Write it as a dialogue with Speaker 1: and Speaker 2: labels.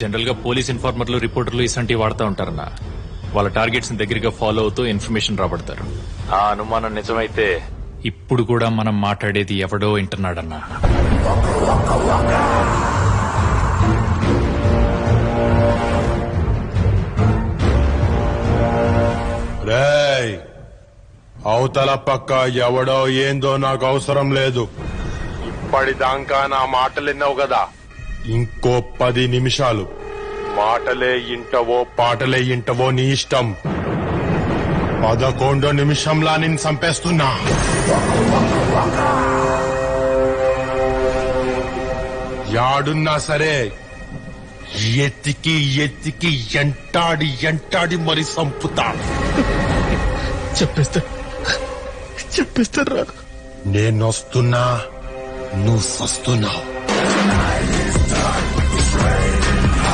Speaker 1: General గా police ఇన్ఫార్మర్లు రిపోర్టర్లు ఇసంటివి వాడుతూ ఉంటారన్నా. వాళ్ళ టార్గెట్స్ దగ్గరగా ఫాలో అవుతూ ఇన్ఫర్మేషన్ రాబడతారు. ఆ అనుమానం నిజమైతే ఇప్పుడు కూడా మనం మాట్లాడేది ఎవడో వింటున్నాడన్నా.
Speaker 2: రేయ్, అవతల పక్క ఎవడో ఏందో నాకు అవసరం లేదు. ఇప్పటిదాకా నా మాటలు విన్నావు కదా, ఇంకో 10 నిమిషాలు మాటలే ఇంటవో పాటలే ఇంటవో నీ ఇష్టం. 11వ నిమిషంలా నేను చంపేస్తున్నా. యాడున్నా సరే ఎత్తికి ఎత్తికి ఎంటాడి మరి చంపుతా.
Speaker 3: చెప్పేస్తారా?
Speaker 2: నేనొస్తున్నా, నువ్వు సస్తున్నావు.